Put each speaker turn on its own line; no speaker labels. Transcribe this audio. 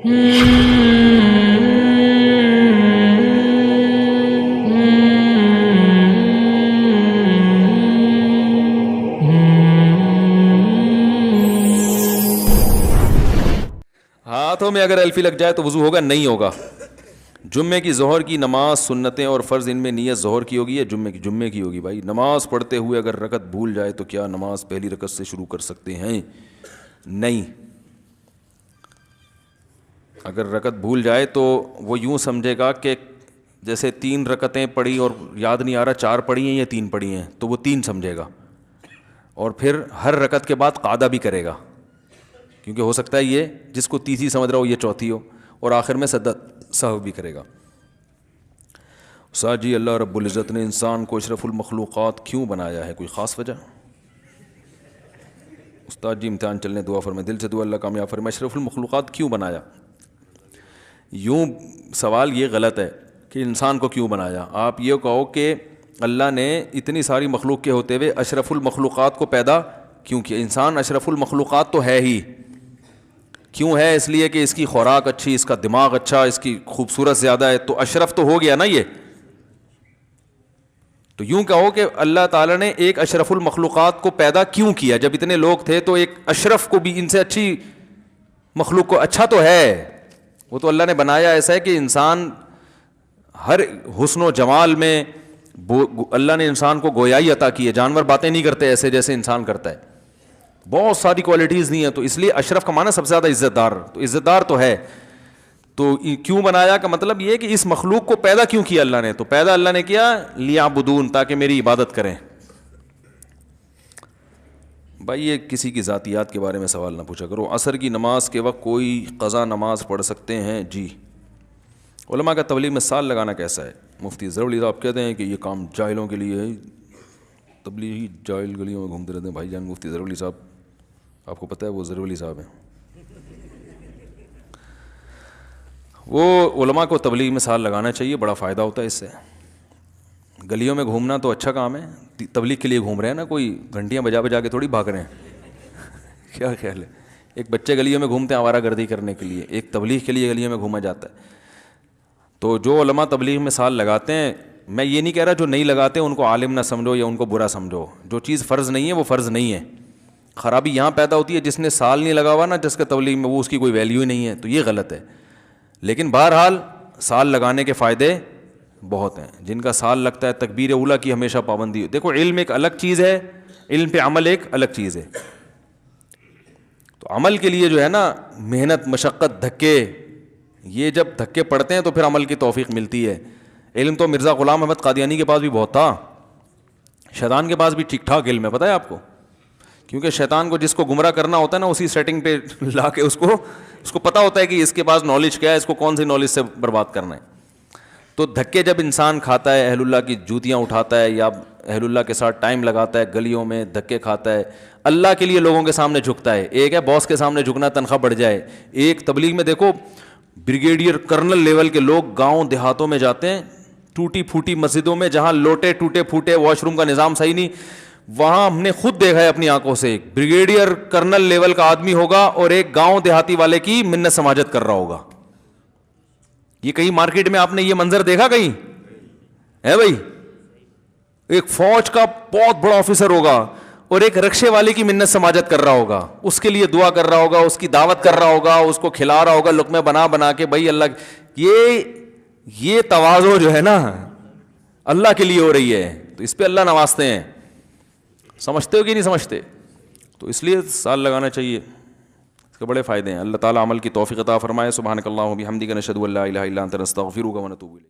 ہاتھوں میں اگر الفی لگ جائے تو وضو ہوگا؟ نہیں ہوگا. جمعے کی ظہر کی نماز سنتیں اور فرض ان میں نیت ظہر کی ہوگی یا جمعے کی ہوگی؟ بھائی نماز پڑھتے ہوئے اگر رکعت بھول جائے تو کیا نماز پہلی رکعت سے شروع کر سکتے ہیں؟ نہیں. اگر رکعت بھول جائے تو وہ یوں سمجھے گا کہ جیسے 3 رکعتیں پڑھی اور یاد نہیں آ رہا 4 پڑھی ہیں یا 3 پڑھی ہیں، تو وہ 3 سمجھے گا، اور پھر ہر رکعت کے بعد قعدہ بھی کرے گا، کیونکہ ہو سکتا ہے یہ جس کو تیسری سمجھ رہا ہو یہ چوتھی ہو، اور آخر میں سہو بھی کرے گا. استاد جی اللہ رب العزت نے انسان کو اشرف المخلوقات کیوں بنایا ہے؟ کوئی خاص وجہ؟ استاد جی امتحان چلنے دعا فرمائیں، دل سے دعا اللہ کامیاب فرمائے. اشرف المخلوقات کیوں بنایا؟ یوں سوال یہ غلط ہے کہ انسان کو کیوں بنایا. آپ یہ کہو کہ اللہ نے اتنی ساری مخلوق کے ہوتے ہوئے اشرف المخلوقات کو پیدا کیوں کیا؟ انسان اشرف المخلوقات تو ہے ہی. کیوں ہے؟ اس لیے کہ اس کی خوراک اچھی، اس کا دماغ اچھا، اس کی خوبصورت زیادہ ہے، تو اشرف تو ہو گیا نا یہ. تو یوں کہو کہ اللہ تعالیٰ نے ایک اشرف المخلوقات کو پیدا کیوں کیا؟ جب اتنے لوگ تھے تو ایک اشرف کو بھی، ان سے اچھی مخلوق کو، اچھا تو ہے وہ تو اللہ نے بنایا ایسا ہے کہ انسان ہر حسن و جمال میں اللہ نے انسان کو گویائی عطا کی ہے. جانور باتیں نہیں کرتے ایسے جیسے انسان کرتا ہے، بہت ساری کوالٹیز نہیں ہیں. تو اس لیے اشرف کا معنی سب سے زیادہ عزت دار، تو عزت دار تو ہے. تو کیوں بنایا کا مطلب یہ کہ اس مخلوق کو پیدا کیوں کیا اللہ نے؟ تو پیدا اللہ نے کیا لیعبدون، تاکہ میری عبادت کریں. بھائی یہ کسی کی ذاتیات کے بارے میں سوال نہ پوچھا کرو. عصر کی نماز کے وقت کوئی قضا نماز پڑھ سکتے ہیں؟ جی. علماء کا تبلیغ میں سال لگانا کیسا ہے؟ مفتی ظہور علی صاحب کہتے ہیں کہ یہ کام جاہلوں کے لیے ہے، تبلیغی جاہل گلیوں میں گھومتے رہتے ہیں. بھائی جان مفتی ظہور علی صاحب آپ کو پتہ ہے وہ ظہور علی صاحب ہیں، وہ علماء کو تبلیغ میں سال لگانا چاہیے، بڑا فائدہ ہوتا ہے اس سے. گلیوں میں گھومنا تو اچھا کام ہے، تبلیغ کے لیے گھوم رہے ہیں نا، کوئی گھنٹیاں بجا بجا کے تھوڑی بھاگ رہے ہیں. کیا خیال ہے؟ ایک بچے گلیوں میں گھومتے ہیں آوارہ گردی کرنے کے لیے، ایک تبلیغ کے لیے گلیوں میں گھوما جاتا ہے. تو جو علماء تبلیغ میں سال لگاتے ہیں، میں یہ نہیں کہہ رہا جو نہیں لگاتے ان کو عالم نہ سمجھو یا ان کو برا سمجھو. جو چیز فرض نہیں ہے وہ فرض نہیں ہے. خرابی یہاں پیدا ہوتی ہے جس نے سال نہیں لگا ہوا نا، جس کا تبلیغ میں، وہ اس کی کوئی ویلیو ہی نہیں ہے، تو یہ غلط ہے. لیکن بہرحال سال لگانے کے فائدے بہت ہیں. جن کا سال لگتا ہے تکبیر اولیٰ کی ہمیشہ پابندی. دیکھو علم ایک الگ چیز ہے، علم پہ عمل ایک الگ چیز ہے. تو عمل کے لیے جو ہے نا محنت، مشقت، دھکے، یہ جب دھکے پڑتے ہیں تو پھر عمل کی توفیق ملتی ہے. علم تو مرزا غلام احمد قادیانی کے پاس بھی بہت تھا، شیطان کے پاس بھی ٹھیک ٹھاک علم ہے، پتہ ہے آپ کو. کیونکہ شیطان کو جس کو گمراہ کرنا ہوتا ہے نا، اسی سیٹنگ پہ لا کے اس کو پتہ ہوتا ہے کہ اس کے پاس نالج کیا ہے، اس کو کون سی نالج سے برباد کرنا ہے. تو دھکے جب انسان کھاتا ہے، اہل اللہ کی جوتیاں اٹھاتا ہے یا اہل اللہ کے ساتھ ٹائم لگاتا ہے، گلیوں میں دھکے کھاتا ہے، اللہ کے لیے لوگوں کے سامنے جھکتا ہے. ایک ہے باس کے سامنے جھکنا تنخواہ بڑھ جائے، ایک تبلیغ میں دیکھو بریگیڈیئر کرنل لیول کے لوگ گاؤں دیہاتوں میں جاتے ہیں، ٹوٹی پھوٹی مسجدوں میں جہاں لوٹے ٹوٹے پھوٹے، واش روم کا نظام صحیح نہیں، وہاں ہم نے خود دیکھا ہے اپنی آنکھوں سے. ایک بریگیڈیئر کرنل لیول کا آدمی ہوگا اور ایک گاؤں دیہاتی والے کی منت سماجت کر رہا ہوگا. یہ کہیں مارکیٹ میں آپ نے یہ منظر دیکھا کہیں ہے بھائی؟ ایک فوج کا بہت بڑا آفیسر ہوگا اور ایک رکشے والے کی منت سماجت کر رہا ہوگا، اس کے لیے دعا کر رہا ہوگا، اس کی دعوت کر رہا ہوگا، اس کو کھلا رہا ہوگا لقمے بنا بنا کے. بھائی اللہ، یہ تواضع جو ہے نا اللہ کے لیے ہو رہی ہے، تو اس پہ اللہ نوازتے ہیں. سمجھتے ہو کہ نہیں سمجھتے؟ تو اس لیے سال لگانا چاہیے، اس کے بڑے فائدے ہیں. اللہ تعالیٰ عمل کی توفیق عطا فرمائے. سبحانک اللہم و بحمدک، نشہد ان لا الہ الا انت، نستغفرک و نتوب الیک.